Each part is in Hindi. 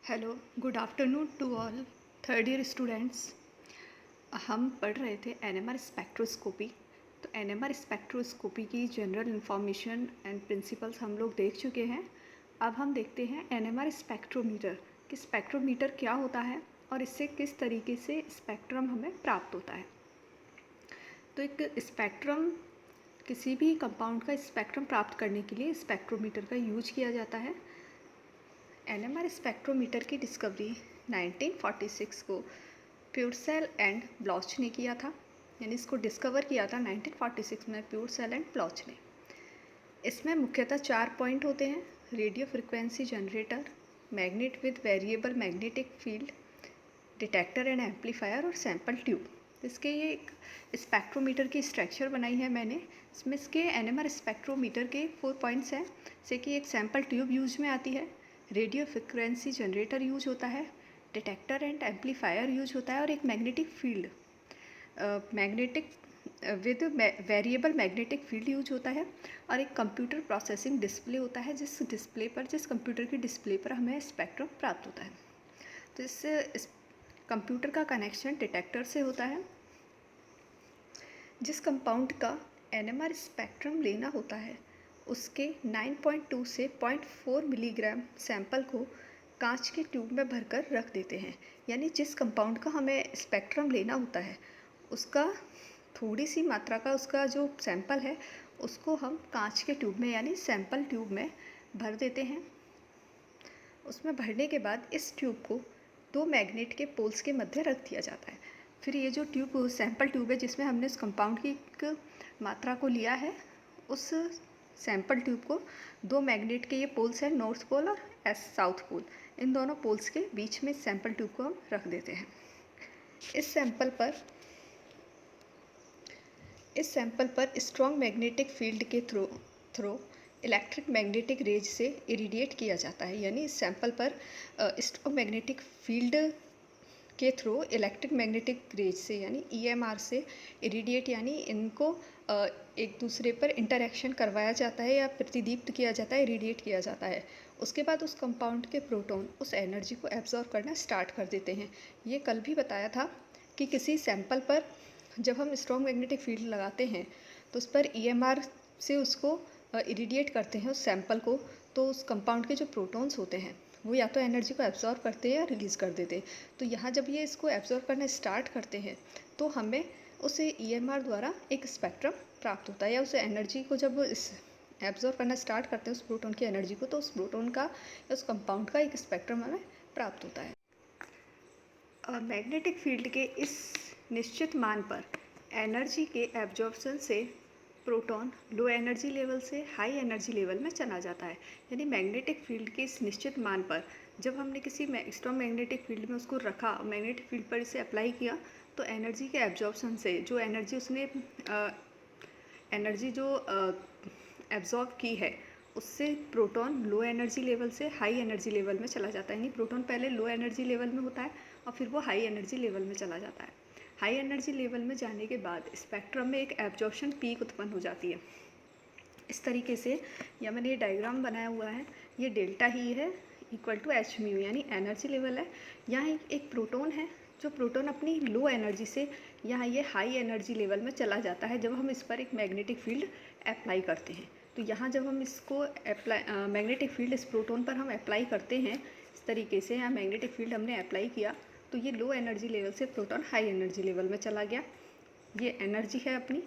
Hello, good afternoon to all third year students. हम पढ़ रहे थे एनएमआर स्पेक्ट्रोस्कोपी। तो एनएमआर स्पेक्ट्रोस्कोपी की जनरल इन्फॉर्मेशन एंड प्रिंसिपल्स हम लोग देख चुके हैं। अब हम देखते हैं एनएमआर स्पेक्ट्रोमीटर कि स्पेक्ट्रोमीटर क्या होता है और इससे किस तरीके से स्पेक्ट्रम हमें प्राप्त होता है। तो एक स्पेक्ट्रम, किसी भी कंपाउंड का स्पेक्ट्रम प्राप्त करने के लिए स्पेक्ट्रोमीटर का यूज किया जाता है। एनएमआर स्पेक्ट्रोमीटर की डिस्कवरी 1946 को प्यूरसेल एंड ब्लॉच ने किया था, यानी इसको डिस्कवर किया था 1946 में प्यूरसेल एंड ब्लॉच ने। इसमें मुख्यतः 4 पॉइंट होते हैं: radio frequency generator, magnet with variable magnetic field, detector and amplifier और सैंपल ट्यूब। इसके ये एक स्पेक्ट्रोमीटर की स्ट्रक्चर बनाई है मैंने। इसमें इसके एनएमआर स्पेक्ट्रोमीटर के 4 पॉइंट्स हैं, जैसे कि एक सैंपल ट्यूब यूज में आती है, रेडियो फ्रिक्वेंसी जनरेटर यूज होता है, डिटेक्टर एंड एम्पलीफायर यूज होता है और एक magnetic field magnetic with variable magnetic field use होता है और एक कंप्यूटर प्रोसेसिंग डिस्प्ले होता है, जिस कंप्यूटर के डिस्प्ले पर हमें स्पेक्ट्रम प्राप्त होता है। तो इस कंप्यूटर का कनेक्शन डिटेक्टर से होता है। जिस कंपाउंड का एनएमआर स्पेक्ट्रम लेना होता है उसके 9.2 से 0.4 मिलीग्राम सैंपल को कांच के ट्यूब में भरकर रख देते हैं। यानी जिस कंपाउंड का हमें स्पेक्ट्रम लेना होता है उसका थोड़ी सी मात्रा का उसका जो सैंपल है उसको हम कांच के ट्यूब में यानी सैंपल ट्यूब में भर देते हैं। उसमें भरने के बाद इस ट्यूब को 2 मैग्नेट के पोल्स के मध्य रख दिया जाता है। फिर ये जो ट्यूब सैंपल ट्यूब है जिसमें हमने उस कंपाउंड की एक मात्रा को लिया है, उस सैंपल ट्यूब को 2 मैग्नेट के ये पोल्स हैं, नॉर्थ पोल और साउथ पोल, इन दोनों पोल्स के बीच में सैंपल ट्यूब को हम रख देते हैं। इस सैंपल पर स्ट्रॉन्ग मैग्नेटिक फील्ड के थ्रो इलेक्ट्रिक मैग्नेटिक रेज से इरिडिएट किया जाता है। यानी इस सैंपल पर स्ट्रॉन्ग मैग्नेटिक फील्ड के थ्रू इलेक्ट्रिक मैग्नेटिक रेज से यानी ईएमआर से इरिडिएट यानी इनको एक दूसरे पर इंटरेक्शन करवाया जाता है या प्रतिदीप्त किया जाता है, इरिडिएट किया जाता है। उसके बाद उस कंपाउंड के प्रोटॉन उस एनर्जी को एब्जॉर्ब करना स्टार्ट कर देते हैं। ये कल भी बताया था कि किसी सैंपल पर जब हम स्ट्रॉन्ग मैग्नेटिक फील्ड लगाते हैं तो उस पर ईएमआर से उसको इरिडिएट करते हैं उस सैंपल को, तो उस कंपाउंड के जो प्रोटॉन्स होते हैं वो या तो एनर्जी को एब्जॉर्ब करते हैं या रिलीज़ कर देते हैं। तो यहाँ जब ये इसको एब्जॉर्ब करना स्टार्ट करते हैं तो हमें उस ईएमआर द्वारा एक स्पेक्ट्रम प्राप्त होता है, या उस एनर्जी को जब इस एब्जॉर्ब करना स्टार्ट करते हैं उस प्रोटॉन की एनर्जी को, तो उस प्रोटॉन का या उस कंपाउंड का एक स्पेक्ट्रम हमें प्राप्त होता है। मैग्नेटिक फील्ड के इस निश्चित मान पर एनर्जी के एब्जॉर्प्शन से प्रोटॉन लो एनर्जी लेवल से हाई एनर्जी लेवल में चला जाता है। यानी मैग्नेटिक फील्ड के इस निश्चित मान पर जब हमने किसी स्ट्रॉन्ग मैग्नेटिक फील्ड में उसको रखा, मैग्नेटिक फील्ड पर इसे अप्लाई किया, तो एनर्जी के एब्जॉर्प्शन से जो एनर्जी उसने एनर्जी जो एब्जॉर्ब की है उससे प्रोटॉन लो एनर्जी लेवल से हाई एनर्जी लेवल में चला जाता है। यानी प्रोटॉन पहले लो एनर्जी लेवल में होता है और फिर वो हाई एनर्जी लेवल में चला जाता है। हाई एनर्जी लेवल में जाने के बाद स्पेक्ट्रम में एक एब्जॉर्प्शन पीक उत्पन्न हो जाती है। इस तरीके से या मैंने ये डायग्राम बनाया हुआ है, ये डेल्टा ही है इक्वल टू एच म्यू, यानी एनर्जी लेवल है। यहाँ एक प्रोटॉन है जो प्रोटॉन अपनी लो एनर्जी से यहाँ ये हाई एनर्जी लेवल में चला जाता है जब हम इस पर एक मैग्नेटिक फील्ड अप्लाई करते हैं। तो यहाँ जब हम इसको मैग्नेटिक फील्ड इस प्रोटॉन पर हम अप्लाई करते हैं, इस तरीके से यहाँ मैग्नेटिक फील्ड हमने अप्लाई किया तो ये लो एनर्जी लेवल से प्रोटॉन हाई एनर्जी लेवल में चला गया। ये एनर्जी है अपनी,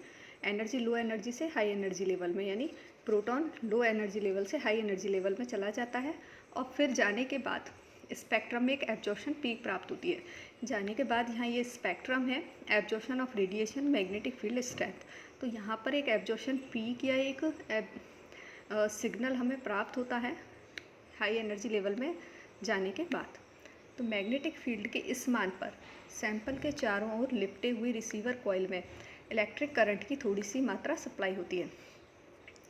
एनर्जी लो एनर्जी से हाई एनर्जी लेवल में, यानी प्रोटॉन लो एनर्जी लेवल से हाई एनर्जी लेवल में चला जाता है और फिर जाने के बाद स्पेक्ट्रम में एक एब्जॉर्प्शन पीक प्राप्त होती है। जाने के बाद यहाँ ये स्पेक्ट्रम है absorption of radiation magnetic field strength. तो यहाँ पर एक एब्जॉर्प्शन पीक या एक सिग्नल हमें प्राप्त होता है हाई एनर्जी लेवल में जाने के बाद। तो मैग्नेटिक फील्ड के इस मान पर सैंपल के चारों ओर लिपटे हुए रिसीवर कॉइल में इलेक्ट्रिक करंट की थोड़ी सी मात्रा सप्लाई होती है।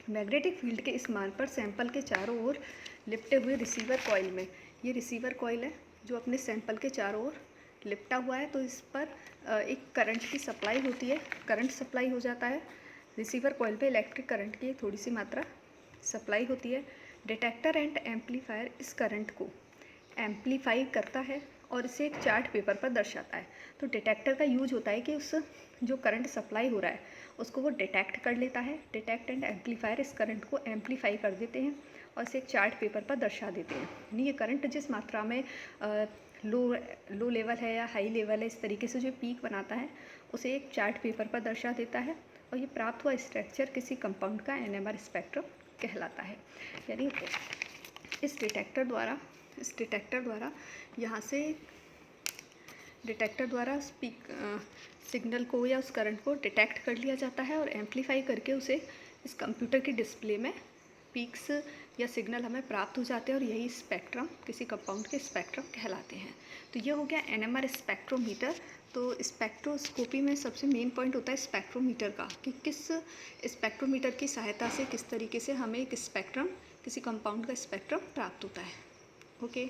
मैग्नेटिक फील्ड के इस मान पर सैंपल के चारों ओर लिपटे हुए रिसीवर कॉइल में, ये रिसीवर कॉइल है जो अपने सैंपल के चारों ओर लिपटा हुआ है, तो इस पर एक करंट की सप्लाई होती है, करंट सप्लाई हो जाता है। रिसीवर कॉइल पे इलेक्ट्रिक करंट की थोड़ी सी मात्रा सप्लाई होती है। डिटेक्टर एंड एम्पलीफायर इस करंट को एम्पलीफाई करता है और इसे एक चार्ट पेपर पर दर्शाता है। तो डिटेक्टर का यूज होता है कि उस जो करंट सप्लाई हो रहा है उसको वो डिटेक्ट कर लेता है। डिटेक्ट एंड एम्पलीफायर इस करंट को एम्पलीफाई कर देते हैं और इसे एक चार्ट पेपर पर दर्शा देते हैं। यानी ये करंट जिस मात्रा में लो लेवल है या हाई लेवल है, इस तरीके से जो पीक बनाता है उसे एक चार्ट पेपर पर दर्शा देता है और ये प्राप्त हुआ स्ट्रक्चर किसी कंपाउंड का NMR स्पेक्ट्रम कहलाता है। यानी इस डिटेक्टर द्वारा यहाँ से डिटेक्टर द्वारा सिग्नल को या उस करंट को डिटेक्ट कर लिया जाता है और एम्पलीफाई करके उसे इस कंप्यूटर की डिस्प्ले में पीक्स या सिग्नल हमें प्राप्त हो जाते हैं और यही स्पेक्ट्रम किसी कंपाउंड के स्पेक्ट्रम कहलाते हैं। तो ये हो गया NMR स्पेक्ट्रोमीटर। तो स्पेक्ट्रोस्कोपी में सबसे मेन पॉइंट होता है स्पेक्ट्रोमीटर का, कि किस स्पेक्ट्रोमीटर की सहायता से किस तरीके से हमें एक स्पेक्ट्रम, किसी कंपाउंड का स्पेक्ट्रम प्राप्त होता है। ओके,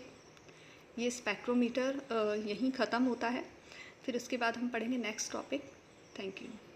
ये स्पेक्ट्रोमीटर यहीं ख़त्म होता है। फिर उसके बाद हम पढ़ेंगे नेक्स्ट टॉपिक। Thank you.